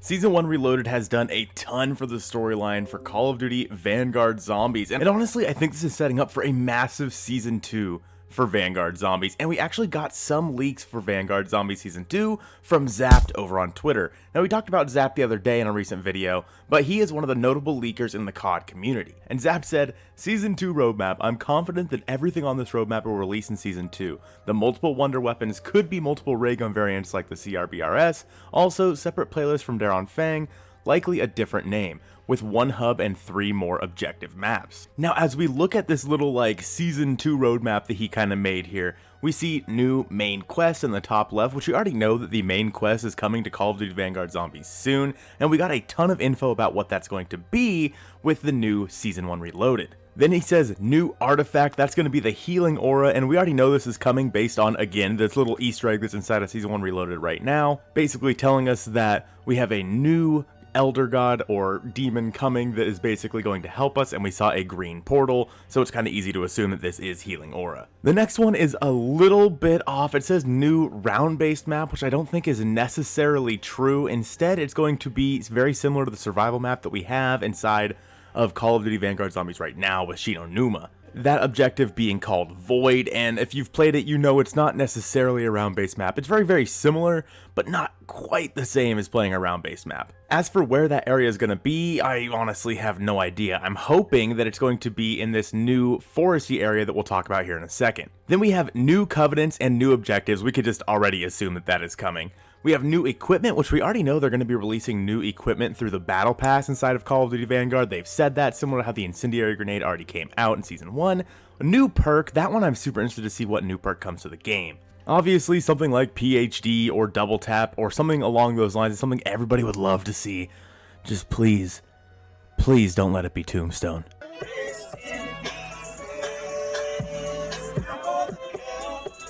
Season 1 Reloaded has done a ton for the storyline for Call of Duty Vanguard Zombies, and honestly, I think this is setting up for a massive Season 2 for Vanguard Zombies, and we actually got some leaks for Vanguard Zombies Season 2 from Zapped over on Twitter. Now, we talked about Zapped the other day in a recent video, but he is one of the notable leakers in the COD community. And Zapped said, Season 2 roadmap, I'm confident that everything on this roadmap will release in Season 2. The multiple wonder weapons could be multiple raygun variants like the CRBRS, also separate playlists from Anfang, likely a different name, with one hub and 3 more objective maps. Now, as we look at this little Season 2 roadmap that he kind of made here, we see new main quest in the top left, which we already know that the main quest is coming to Call of Duty Vanguard Zombies soon, and we got a ton of info about what that's going to be with the new Season 1 Reloaded. Then he says new artifact, that's going to be the healing aura, and we already know this is coming based on, again, this little Easter egg that's inside of Season 1 Reloaded right now, basically telling us that we have a new elder god or demon coming that is basically going to help us, and we saw a green portal, so it's kind of easy to assume that this is healing aura. The next one is a little bit off. It says new round-based map, which I don't think is necessarily true. Instead, it's going to be very similar to the survival map that we have inside of Call of Duty Vanguard Zombies right now with Numa. That objective being called Void, and if you've played it, you know it's not necessarily a round-based map. It's very, very similar, but not quite the same as playing a round-based map. As for where that area is going to be, I honestly have no idea. I'm hoping that it's going to be in this new foresty area that we'll talk about here in a second. Then we have new covenants and new objectives. We could just already assume that that is coming. We have new equipment, which we already know they're going to be releasing new equipment through the Battle Pass inside of Call of Duty Vanguard. They've said that, similar to how the Incendiary Grenade already came out in Season 1. A new perk, that one I'm super interested to see what new perk comes to the game. Obviously, something like PhD or Double Tap or something along those lines is something everybody would love to see. Just please, please don't let it be Tombstone.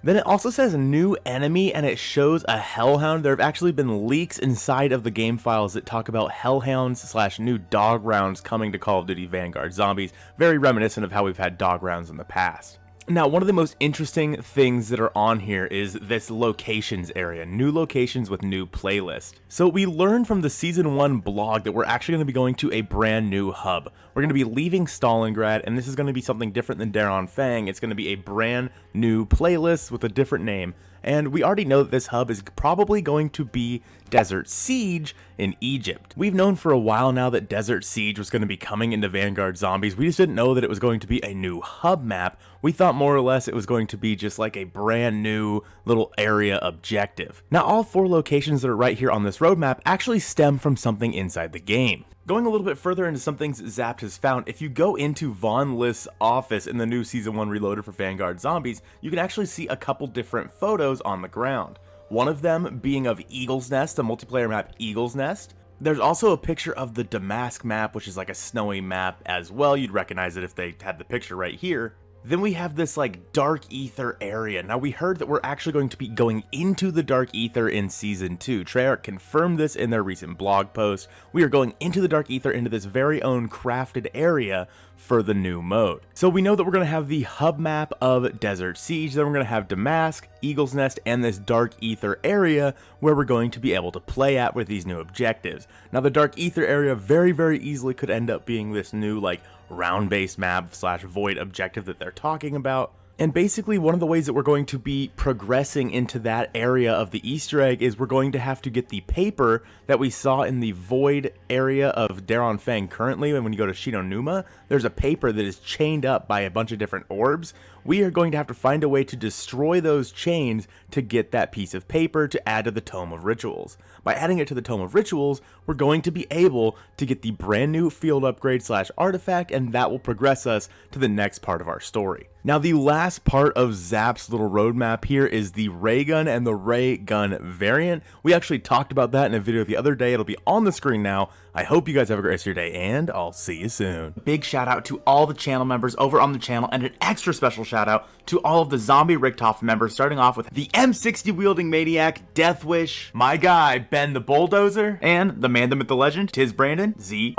Then it also says new enemy, and it shows a Hellhound. There have actually been leaks inside of the game files that talk about Hellhounds / new dog rounds coming to Call of Duty Vanguard Zombies, very reminiscent of how we've had dog rounds in the past. Now, one of the most interesting things that are on here is this locations area, new locations with new playlist. So we learned from the Season 1 blog that we're actually going to be going to a brand new hub. We're going to be leaving Stalingrad, and this is going to be something different than Anfang. It's going to be a brand new playlist with a different name. And we already know that this hub is probably going to be Desert Siege in Egypt. We've known for a while now that Desert Siege was going to be coming into Vanguard Zombies. We just didn't know that it was going to be a new hub map. We thought more or less it was going to be just like a brand new little area objective. Now, all 4 locations that are right here on this roadmap actually stem from something inside the game. Going a little bit further into some things Zapped has found, if you go into Von List's office in the new Season 1 Reloaded for Vanguard Zombies, you can actually see a couple different photos on the ground. One of them being of Eagle's Nest, the multiplayer map Eagle's Nest. There's also a picture of the Damask map, which is like a snowy map as well. You'd recognize it if they had the picture right here. Then we have this dark ether area. Now, we heard that we're actually going to be going into the dark ether in Season 2. Treyarch confirmed this in their recent blog post. We are going into the dark ether, into this very own crafted area for the new mode. So we know that we're going to have the hub map of Desert Siege, then we're going to have Damask, Eagle's Nest, and this dark ether area where we're going to be able to play at with these new objectives. Now, the dark ether area very, very easily could end up being this new round-based map / void objective that they're talking about. And basically, one of the ways that we're going to be progressing into that area of the Easter egg is we're going to have to get the paper that we saw in the void area of Anfang currently. And when you go to Numa, there's a paper that is chained up by a bunch of different orbs. We are going to have to find a way to destroy those chains to get that piece of paper to add to the Tome of Rituals. By adding it to the Tome of Rituals, we're going to be able to get the brand new field upgrade / artifact, and that will progress us to the next part of our story. Now, the last part of Zapp's little roadmap here is the Raygun and the Raygun variant. We actually talked about that in a video the other day. It'll be on the screen now. I hope you guys have a great rest of your day, and I'll see you soon. Big shout out to all the channel members over on the channel, and an extra special shout out to all of the Zombie Richtofen members, starting off with the M60 wielding maniac, Deathwish, my guy, Ben the Bulldozer, and the man, the myth, the legend, Tiz Brandon, ZR.